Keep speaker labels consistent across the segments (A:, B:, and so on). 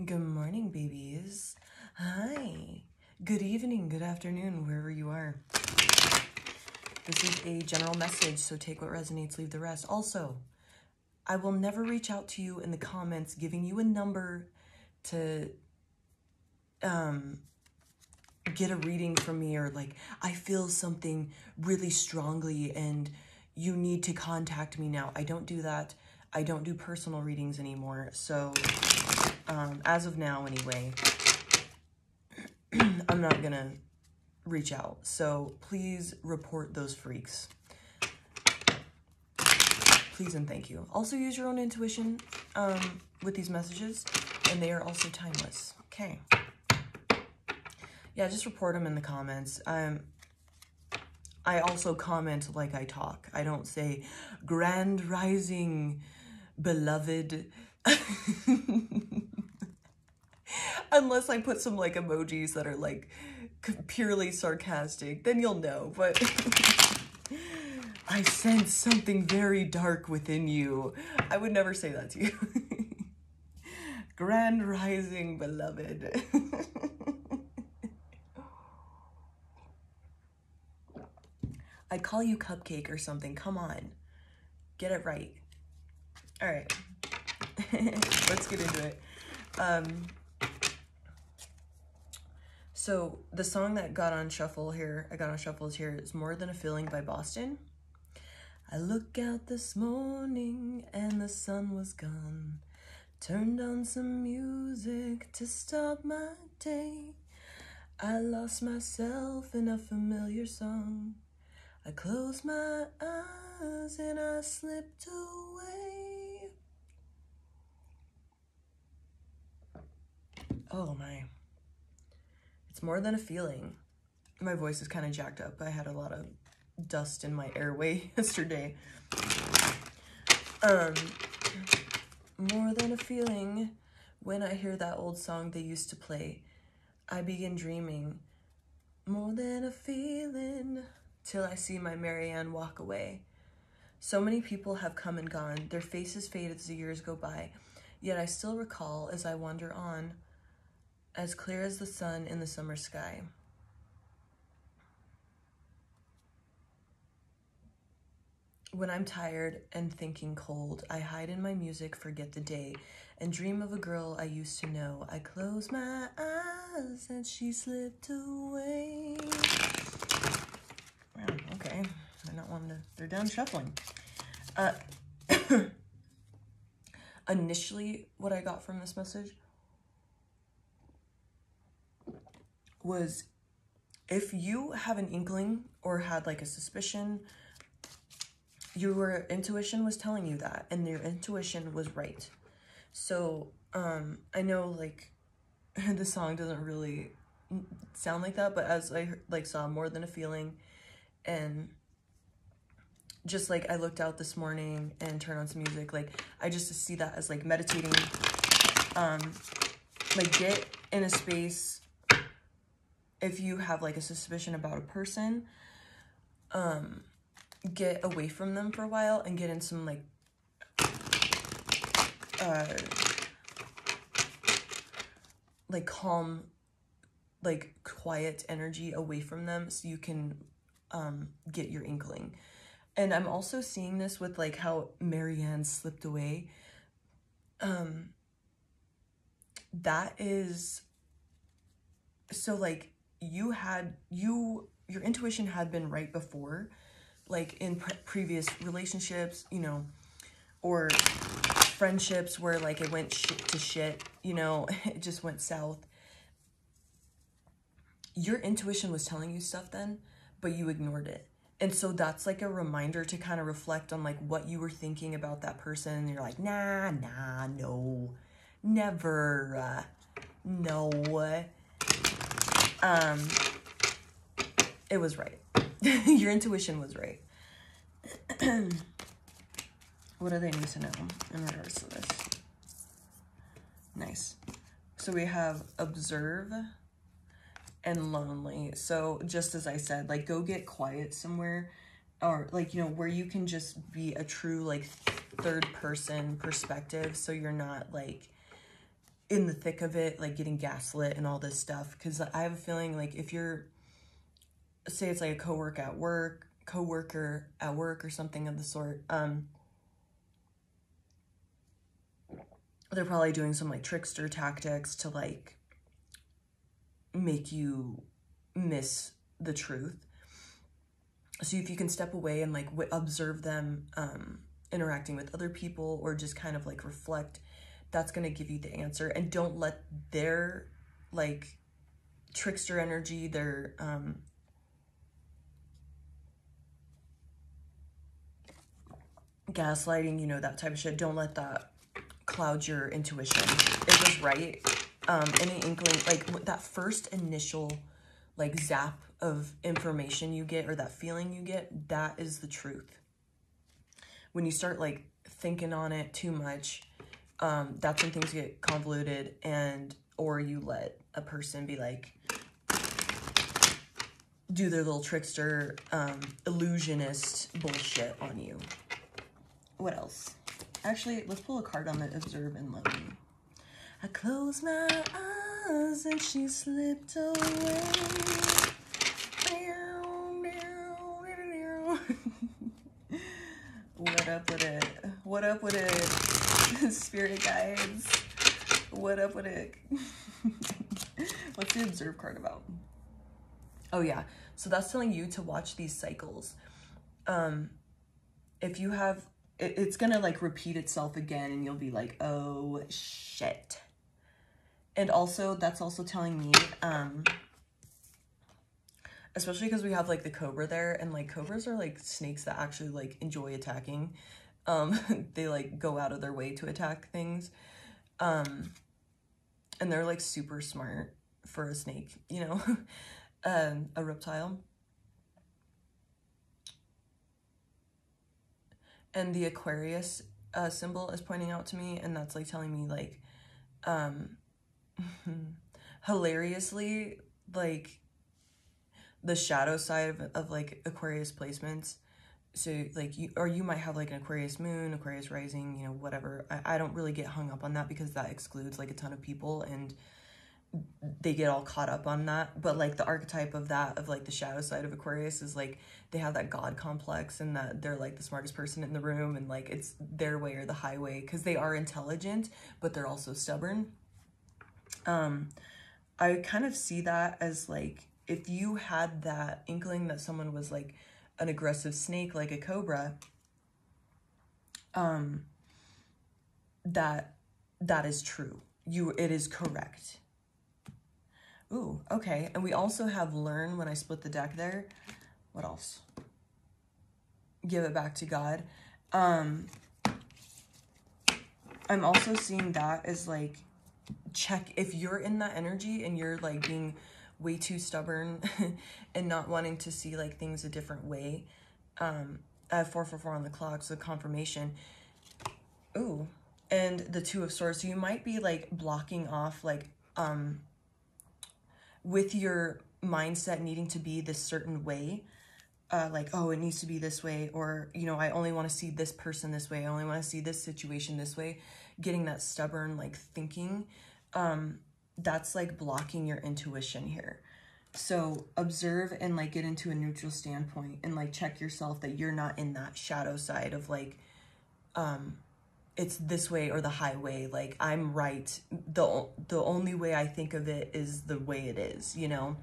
A: Good morning, babies. Hi. Good evening, good afternoon, wherever you are. This is a general message, so take what resonates, leave the rest. Also, I will never reach out to you in the comments giving you a number to get a reading from me, or like, I feel something really strongly and you need to contact me now. I don't do that. I don't do personal readings anymore. So, as of now anyway, I'm not gonna reach out. So please report those freaks. Please and thank you. Also use your own intuition with these messages, and they are also timeless. Okay. Yeah, just report them in the comments. I also comment like I talk. I don't say, grand rising, beloved. Unless I put some like emojis that are like purely sarcastic, then you'll know. But I sense something very dark within you. I would never say that to you. Grand rising, beloved. I'd call you Cupcake or something. Come on. Get it right. All right. Let's get into it. So the song that got on shuffle here, is More Than a Feeling by Boston. I look out this morning and the sun was gone. Turned on some music to start my day. I lost myself in a familiar song. I closed my eyes and I slipped away. Oh my. It's more than a feeling. My voice is kind of jacked up. I had a lot of dust in my airway yesterday. More than a feeling. When I hear that old song they used to play, I begin dreaming. More than a feeling. Till I see my Marianne walk away. So many people have come and gone. Their faces fade as the years go by. Yet I still recall as I wander on, as clear as the sun in the summer sky. When I'm tired and thinking cold, I hide in my music, forget the day, and dream of a girl I used to know. I close my eyes and she slipped away. Wow, okay. They're not wanting to, they're done shuffling. Initially, what I got from this message was, if you have an inkling or had like a suspicion, your intuition was telling you that, and your intuition was right. So, I know like the song doesn't really sound like that, but as I like saw More Than a Feeling, and just like I looked out this morning and turned on some music, like I just see that as like meditating, like get in a space. If you have like a suspicion about a person, get away from them for a while and get in some like calm, like quiet energy away from them, so you can get your inkling. And I'm also seeing this with like how Marianne slipped away. That is, so like your intuition had been right before, like in previous relationships, you know, or friendships where like it went to shit, you know, it just went south. Your intuition was telling you stuff then, but you ignored it. And so that's like a reminder to kind of reflect on like what you were thinking about that person. And you're like, nah, no, never, no. It was right. Your intuition was right. What do they need to know in regards to this? Nice. So we have observe and lonely. So just as I said, like go get quiet somewhere, or like, you know, where you can just be a true like third person perspective. So you're not like in the thick of it, like getting gaslit and all this stuff. Because I have a feeling like if you're, say it's like a coworker at work or something of the sort, they're probably doing some like trickster tactics to like make you miss the truth. So if you can step away and like observe them interacting with other people, or just kind of like reflect, that's going to give you the answer. And don't let their like trickster energy, their gaslighting, you know, that type of shit, don't let that cloud your intuition. It was right. Any inkling, like that first initial like zap of information you get, or that feeling you get, that is the truth. When you start like thinking on it too much, that's when things get convoluted, and or you let a person be like, do their little trickster illusionist bullshit on you. What else? Actually, let's pull a card on the observe and love me. I closed my eyes and she slipped away. What up with it? What up with it? Spirit guides. What up with it? What's the observe card about? Oh yeah, so that's telling you to watch these cycles. If you have, it's gonna like repeat itself again, and you'll be like, oh shit. And also, that's also telling me, especially because we have like the cobra there, and like cobras are like snakes that actually like enjoy attacking. They like go out of their way to attack things. And they're like super smart for a snake, you know, a reptile. And the Aquarius symbol is pointing out to me, and that's like telling me like, hilariously, like the shadow side of like Aquarius placements. So like you might have like an Aquarius moon, Aquarius rising, you know, whatever. I don't really get hung up on that, because that excludes like a ton of people, and they get all caught up on that. But like the archetype of that, of like the shadow side of Aquarius, is like they have that God complex, and that they're like the smartest person in the room, and like it's their way or the highway, because they are intelligent, but they're also stubborn. I kind of see that as like, if you had that inkling that someone was like an aggressive snake, like a cobra, that is true. It is correct. Ooh, okay. And we also have learn when I split the deck there. What else? Give it back to God. I'm also seeing that as like, check if you're in that energy and you're like being way too stubborn and not wanting to see like things a different way. I have 444 on the clock, so confirmation. Ooh, and the Two of Swords. So you might be like blocking off like with your mindset needing to be this certain way, like, oh, it needs to be this way, or, you know, I only want to see this person this way, I only want to see this situation this way, getting that stubborn like thinking, that's like blocking your intuition here. So observe and like get into a neutral standpoint, and like check yourself that you're not in that shadow side of like, it's this way or the highway, like I'm right, the only way I think of it is the way it is, you know.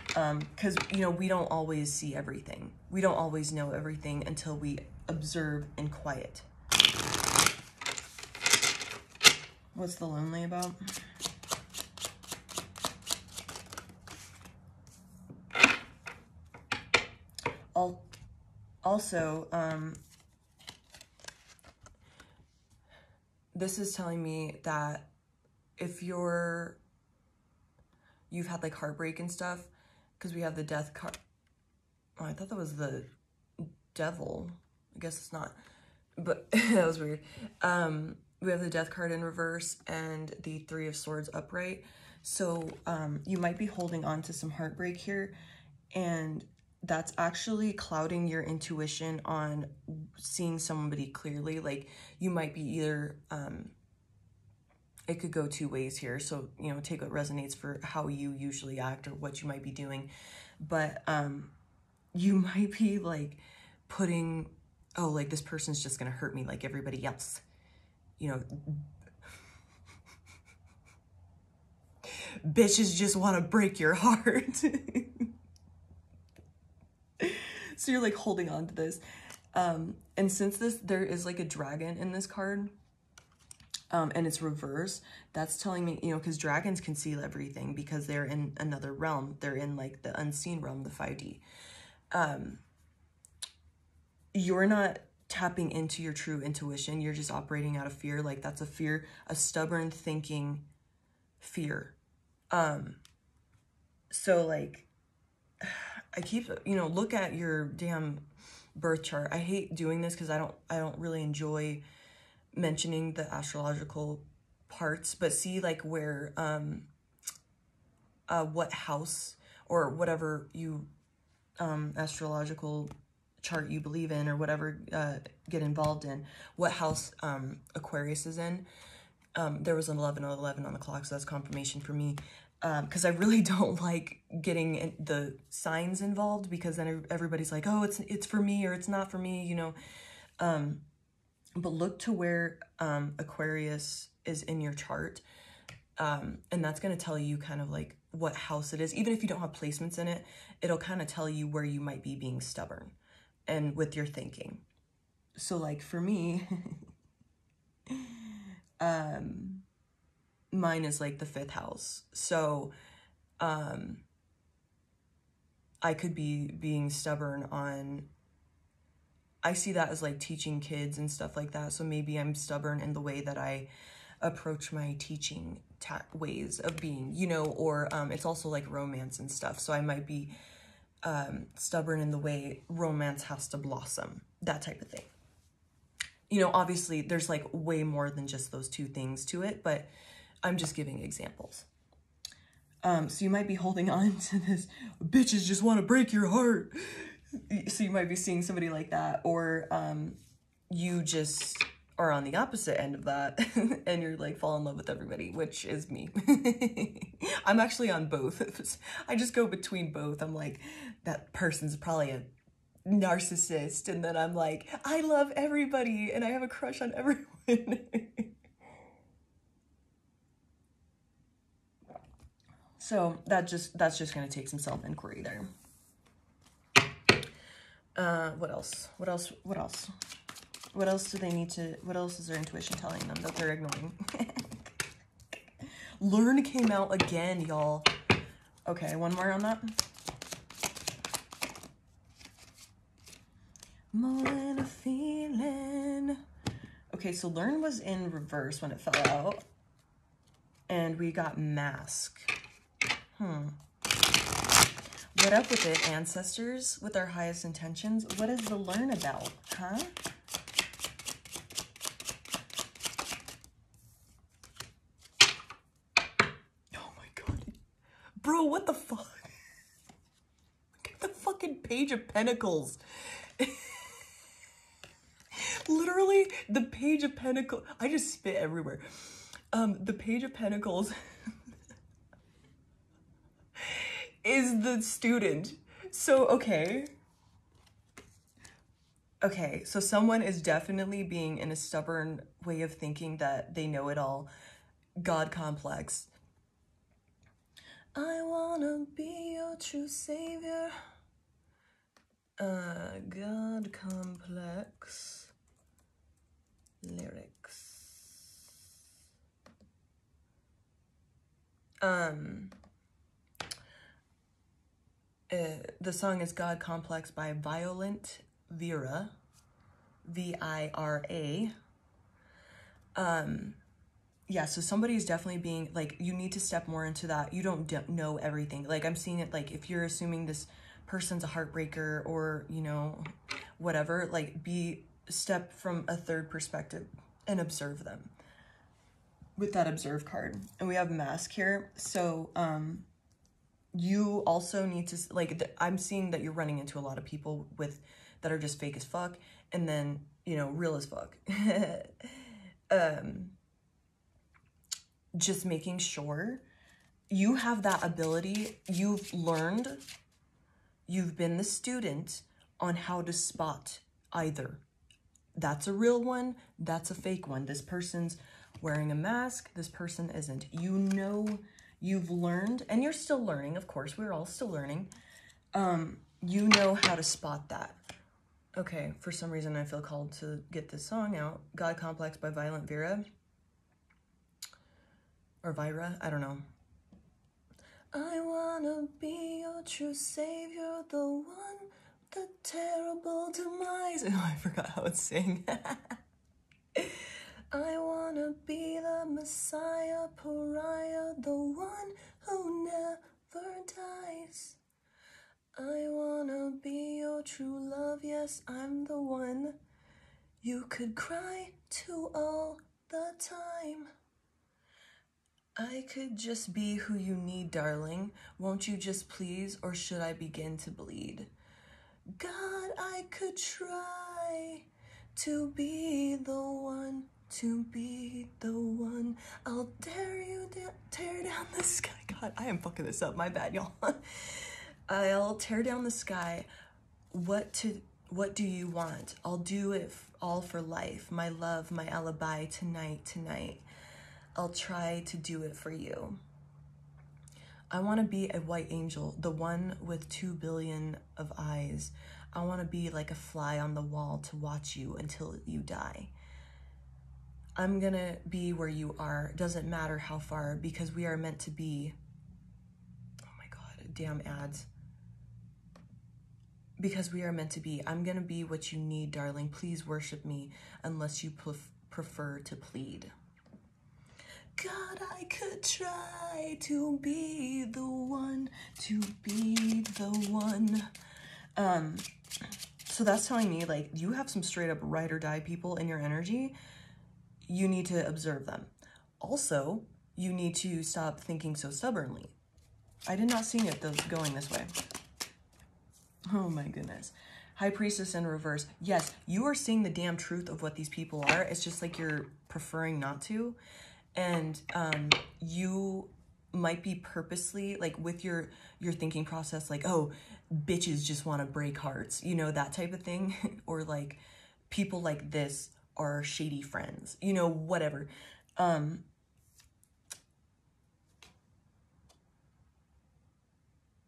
A: Because, you know, we don't always see everything, we don't always know everything until we observe in quiet. What's the lonely about? Also, this is telling me that if you've had like heartbreak and stuff, because we have the death card. Oh, I thought that was the devil. I guess it's not, but that was weird. We have the death card in reverse and the Three of Swords upright. So you might be holding on to some heartbreak here, and that's actually clouding your intuition on seeing somebody clearly. Like you might be either it could go two ways here. So, you know, take what resonates for how you usually act or what you might be doing. But you might be like putting, oh, like this person's just gonna hurt me like everybody else. You know, bitches just want to break your heart. So you're like holding on to this. And since there is like a dragon in this card, and it's reverse, that's telling me, you know, because dragons can see everything because they're in another realm. They're in like the unseen realm, the 5D. You're not tapping into your true intuition. You're just operating out of fear. Like that's a fear, a stubborn thinking fear. So like, I keep, you know, look at your damn birth chart. I hate doing this because I don't really enjoy mentioning the astrological parts, but see like where what house or whatever you astrological chart you believe in or whatever get involved in, what house Aquarius is in. There was an 11/11 on the clock, so that's confirmation for me. Because I really don't like getting the signs involved, because then everybody's like, oh, it's for me or it's not for me, you know. But look to where Aquarius is in your chart, and that's going to tell you kind of like what house it is. Even if you don't have placements in it, it'll kind of tell you where you might be being stubborn and with your thinking. So like for me, mine is like the 5th house. So I could be being stubborn on, I see that as like teaching kids and stuff like that. So maybe I'm stubborn in the way that I approach my teaching ways of being, you know, or it's also like romance and stuff. So I might be stubborn in the way romance has to blossom, that type of thing. You know, obviously there's like way more than just those two things to it, but I'm just giving examples. So you might be holding on to this, bitches just want to break your heart. So you might be seeing somebody like that, or you just are on the opposite end of that and you're like fall in love with everybody, which is me. I'm actually on both. I just go between both. I'm like, that person's probably a narcissist, and then I'm like, I love everybody and I have a crush on everyone. So that's just going to take some self-inquiry there. What else? What else do they need to, what else is their intuition telling them that they're ignoring? Learn came out again, y'all. Okay, one more on that. More than a feeling. Okay, so learn was in reverse when it fell out. And we got mask. What up with it, ancestors? With our highest intentions? What is the learn about, huh? Oh my god. Bro, what the fuck? Look at the fucking Page of Pentacles. Literally, the Page of Pentacles. I just spit everywhere. The Page of Pentacles is the student. So, okay, so someone is definitely being in a stubborn way of thinking that they know it all. God complex. I wanna be your true savior. God complex lyrics. The song is God Complex by Violent Vira, V-I-R-A. Yeah, so somebody's definitely being, like, you need to step more into that. You don't know everything. Like, I'm seeing it, like, if you're assuming this person's a heartbreaker or, you know, whatever, like, step from a third perspective and observe them with that observe card. And we have mask here. So, you also need to, like, I'm seeing that you're running into a lot of people that are just fake as fuck, and then, you know, real as fuck. just making sure you have that ability. You've learned, you've been the student on how to spot either. That's a real one, that's a fake one. This person's wearing a mask, this person isn't. You know, you've learned, and you're still learning, of course, we're all still learning. You know how to spot that. Okay, for some reason I feel called to get this song out. God Complex by Violent Vera. Or Vira, I don't know. I wanna be your true savior, the one, the terrible demise. Oh, I forgot how it's saying. I wanna be the Messiah, pariah, the one who never dies. I wanna be your true love, yes, I'm the one you could cry to all the time. I could just be who you need, darling. Won't you just please, or should I begin to bleed? God, I could try to be the one, to be the one. I'll dare you to tear down the sky. God, I am fucking this up. My bad, y'all. I'll tear down the sky. What do you want? I'll do it all for life. My love, my alibi, tonight. I'll try to do it for you. I want to be a white angel, the one with 2 billion of eyes. I want to be like a fly on the wall to watch you until you die. I'm gonna be where you are. Doesn't matter how far, because we are meant to be. Oh my God, damn ads. Because we are meant to be. I'm gonna be what you need, darling. Please worship me unless you prefer to plead. God, I could try to be the one, to be the one. So that's telling me, like, you have some straight up ride or die people in your energy. You need to observe them. Also, you need to stop thinking so stubbornly. I did not see it going this way. Oh my goodness. High Priestess in reverse. Yes, you are seeing the damn truth of what these people are. It's just like you're preferring not to. And you might be purposely, like, with your thinking process, like, oh, bitches just want to break hearts, you know, that type of thing. Or like, people like this are shady friends, you know, whatever.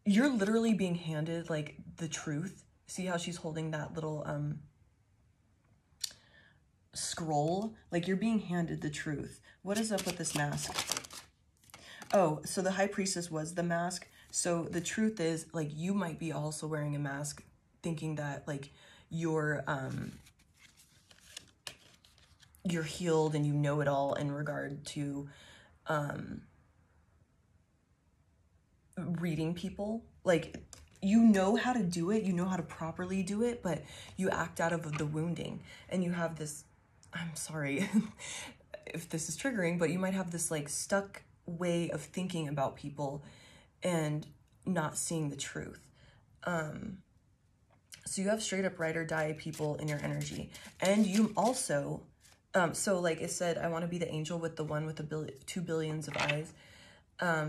A: You're literally being handed, like, the truth. See how she's holding that little scroll? Like, you're being handed the truth. What is up with this mask? Oh, so the High Priestess was the mask. So the truth is, like, you might be also wearing a mask, thinking that, like, you're healed and you know it all in regard to reading people. Like, you know how to do it, you know how to properly do it, but you act out of the wounding, and you have this, I'm sorry if this is triggering, but you might have this, like, stuck way of thinking about people and not seeing the truth. So you have straight up ride or die people in your energy. And you also, so like it said, I want to be the angel with the one with the 2 billion of eyes.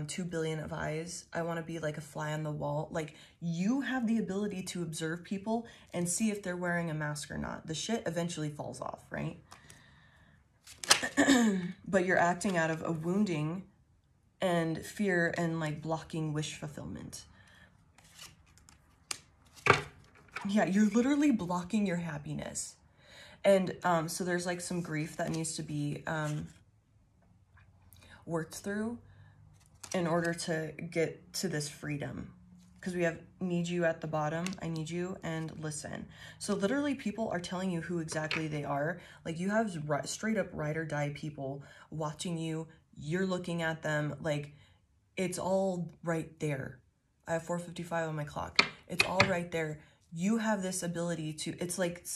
A: 2 billion of eyes. I want to be like a fly on the wall. Like, you have the ability to observe people and see if they're wearing a mask or not. The shit eventually falls off, right? But you're acting out of a wounding and fear and, like, blocking wish fulfillment. Yeah, you're literally blocking your happiness. And so there's, like, some grief that needs to be worked through in order to get to this freedom. Because we have need you at the bottom, I need you, and listen. So literally people are telling you who exactly they are. Like, you have straight up ride or die people watching you. You're looking at them. Like, it's all right there. I have 4:55 on my clock. It's all right there. You have this ability to, it's like,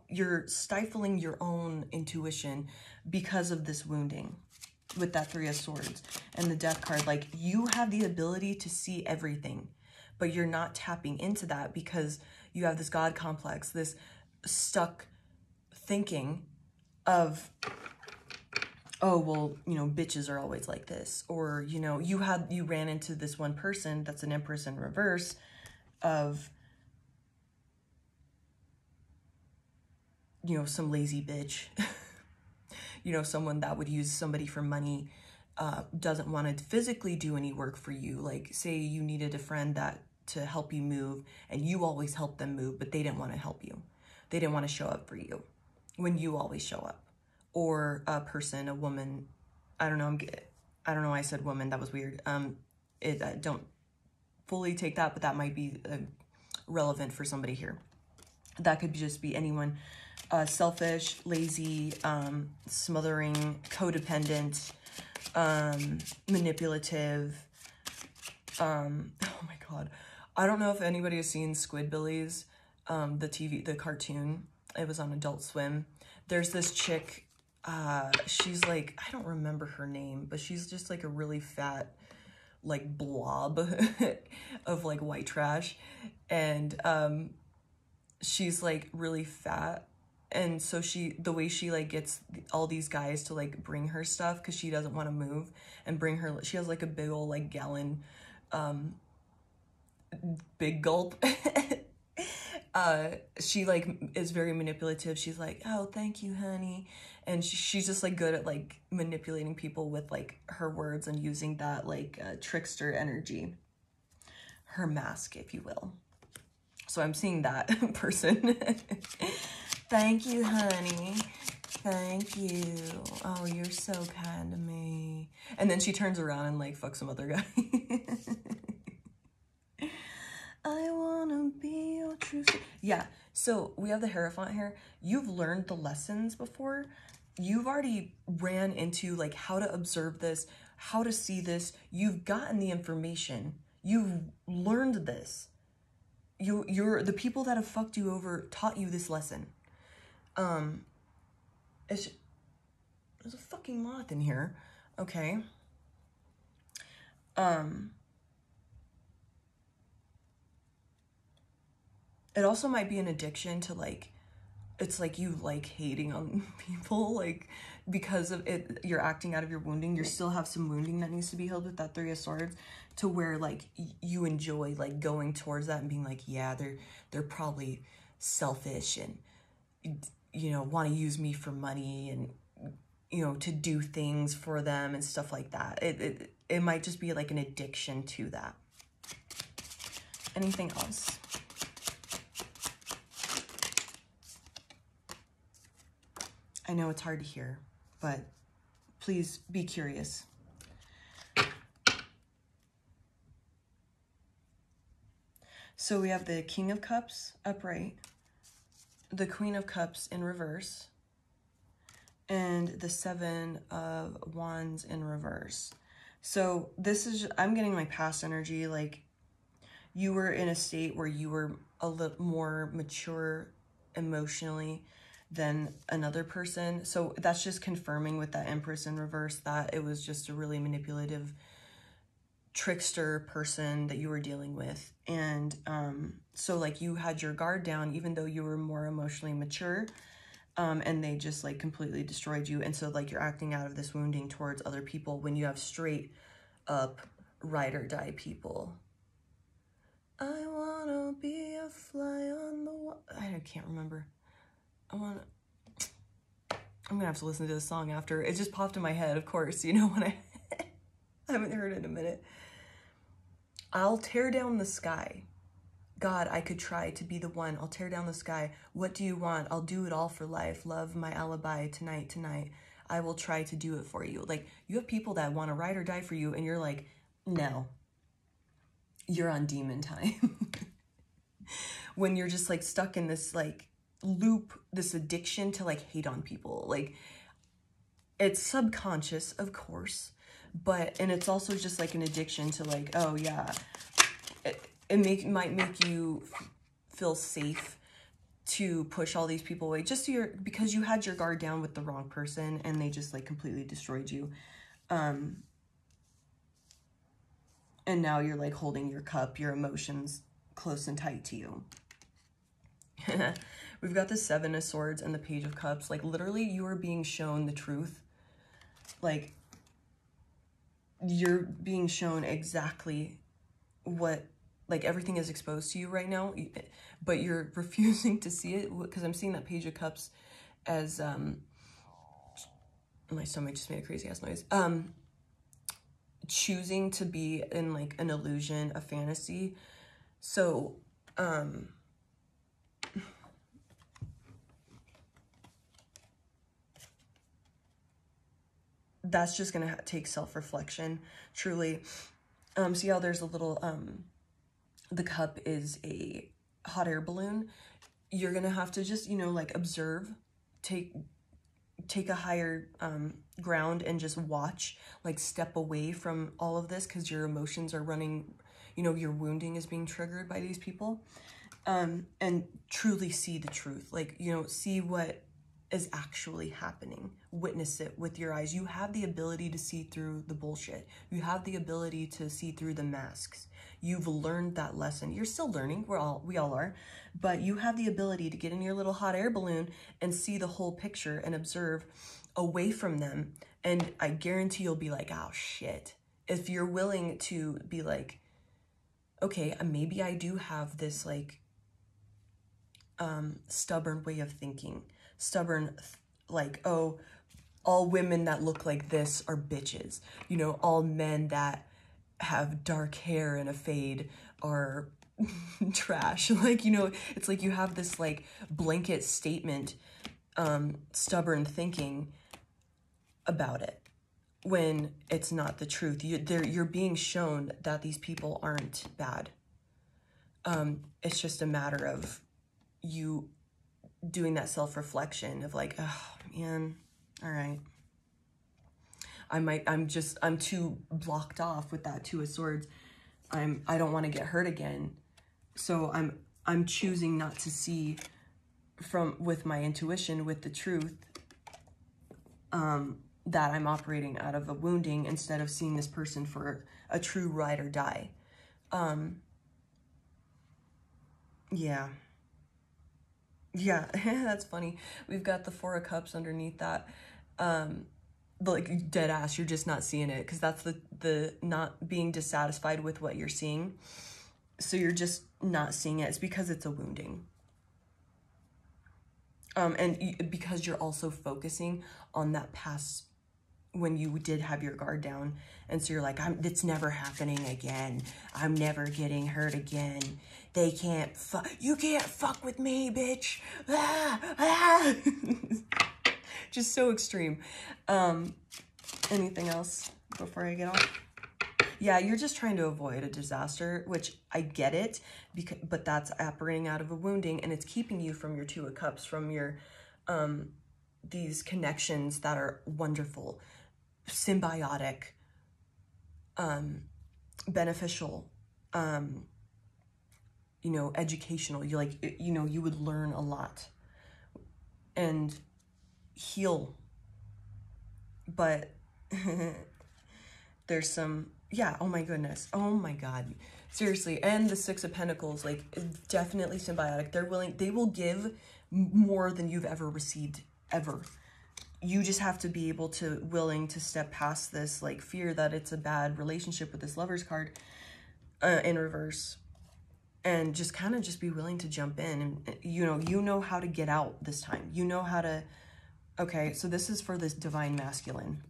A: you're stifling your own intuition because of this wounding with that 3 of Swords and the Death card. Like, you have the ability to see everything, but you're not tapping into that because you have this God complex, this stuck thinking of oh, well, you know, bitches are always like this. Or, you know, you ran into this one person that's an Empress in reverse of, you know, some lazy bitch. You know, someone that would use somebody for money, doesn't want to physically do any work for you. Like, say you needed a friend that to help you move, and you always help them move, but they didn't want to help you. They didn't want to show up for you when you always show up. Or a person, a woman, I don't know, I don't know why I said woman, that was weird. I don't fully take that, but that might be relevant for somebody here. That could just be anyone. Selfish, lazy, smothering, codependent, manipulative. Oh my God. I don't know if anybody has seen Squidbillies, the cartoon. It was on Adult Swim. There's this chick, she's like, I don't remember her name, but she's just like a really fat, like blob of like white trash. And, she's like really fat. And so the way she like gets all these guys to like bring her stuff, because she doesn't want to move, and bring her, she has like a big old like gallon, big gulp. She like is very manipulative. She's like, oh, thank you, honey. And she's just like good at like manipulating people with like her words and using that like trickster energy, her mask, if you will. So I'm seeing that person. Thank you, honey. Thank you. Oh, you're so kind to me. And then she turns around and like fucks some other guy. I wanna be your true. Yeah, so we have the Hierophant here. You've learned the lessons before. You've already ran into like how to observe this, how to see this. You've gotten the information. You've learned this. You're the people that have fucked you over taught you this lesson. There's a fucking moth in here. Okay. It also might be an addiction to like, it's like you like hating on people, like because of it, you're acting out of your wounding. You still have some wounding that needs to be healed with that Three of Swords, to where like you enjoy like going towards that and being like, yeah, they're probably selfish and, you know, want to use me for money and, you know, to do things for them and stuff like that. It might just be like an addiction to that. Anything else? I know it's hard to hear, but please be curious. So we have the King of Cups upright, the Queen of Cups in reverse, and the Seven of Wands in reverse. So this is, I'm getting my past energy, like you were in a state where you were a little more mature emotionally than another person. So that's just confirming with that Empress in reverse that it was just a really manipulative trickster person that you were dealing with. And so like you had your guard down even though you were more emotionally mature, and they just like completely destroyed you. And so like you're acting out of this wounding towards other people when you have straight up ride or die people. I wanna be a fly on the wall. I can't remember. I'm gonna have to listen to this song after. It just popped in my head, of course, you know, when I haven't heard it in a minute. I'll tear down the sky. God, I could try to be the one. I'll tear down the sky. What do you want? I'll do it all for life. Love my alibi tonight. I will try to do it for you. Like, you have people that want to ride or die for you, and you're like, no. You're on demon time. When you're just like stuck in this like loop, this addiction to like hate on people. Like, it's subconscious, of course, and it's also just like an addiction to like, oh yeah, it might make you feel safe to push all these people away just because you had your guard down with the wrong person and they just like completely destroyed you. And now you're like holding your cup, your emotions close and tight to you. We've got the Seven of Swords and the Page of Cups. Like literally you are being shown the truth. like, you're being shown exactly what, like, everything is exposed to you right now, but you're refusing to see it, because I'm seeing that Page of Cups as, my stomach just made a crazy ass noise, choosing to be in, like, an illusion, a fantasy. So, that's just gonna take self-reflection, truly. See how there's a little, the cup is a hot air balloon. You're gonna have to just, you know, like, observe, take a higher ground and just watch, like, step away from all of this, because your emotions are running, you know, your wounding is being triggered by these people, and truly see the truth, like, you know, see what is actually happening, witness it with your eyes. You have the ability to see through the bullshit. You have the ability to see through the masks. You've learned that lesson. You're still learning, we all are, but you have the ability to get in your little hot air balloon and see the whole picture and observe away from them. And I guarantee you'll be like, oh shit. If you're willing to be like, okay, maybe I do have this, like, stubborn way of thinking, stubborn, like, oh, all women that look like this are bitches, you know, all men that have dark hair and a fade are trash. Like, you know, it's like you have this, like, blanket statement, stubborn thinking about it, when it's not the truth. You're being shown that these people aren't bad. It's just a matter of you doing that self-reflection of, like, oh man, all right, I'm too blocked off with that Two of Swords. I don't want to get hurt again. So I'm choosing not to see with my intuition, with the truth, that I'm operating out of a wounding, instead of seeing this person for a true ride or die. Yeah. Yeah, that's funny. We've got the Four of Cups underneath that. Like, dead ass, you're just not seeing it, because that's the not being dissatisfied with what you're seeing. So you're just not seeing it. It's because it's a wounding. And because you're also focusing on that past, when you did have your guard down, and so you're like, it's never happening again. I'm never getting hurt again. They can't you can't fuck with me, bitch. Ah, ah. Just so extreme. Anything else before I get off? Yeah, you're just trying to avoid a disaster, which I get it, but that's operating out of a wounding, and it's keeping you from your Two of Cups, from your, these connections that are wonderful, symbiotic, beneficial, you know, educational. You, like, you know, you would learn a lot and heal, but there's some, yeah, oh my goodness, oh my God, seriously. And the Six of Pentacles, like, definitely symbiotic. They will give more than you've ever received, ever. You just have to be willing to step past this, like, fear that it's a bad relationship with this Lover's card in reverse, and just kind of just be willing to jump in, and you know how to get out this time. You know how to, okay, so this is for this Divine Masculine.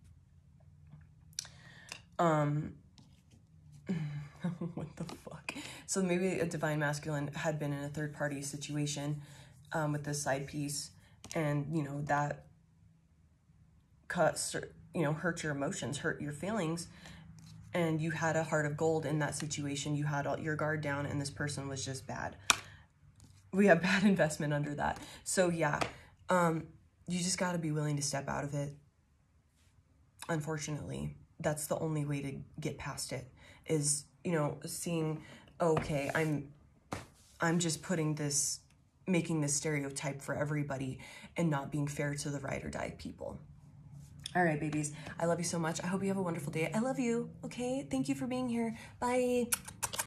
A: What the fuck? So maybe a Divine Masculine had been in a third-party situation with this side piece, and, you know, that cuts, you know, hurt your emotions, hurt your feelings, and you had a heart of gold in that situation. You had your guard down, and this person was just bad. We have bad investment under that. So yeah, you just got to be willing to step out of it. Unfortunately, that's the only way to get past it, is, you know, seeing, okay, I'm just making this stereotype for everybody and not being fair to the ride or die people. All right, babies, I love you so much. I hope you have a wonderful day. I love you, okay? Thank you for being here. Bye.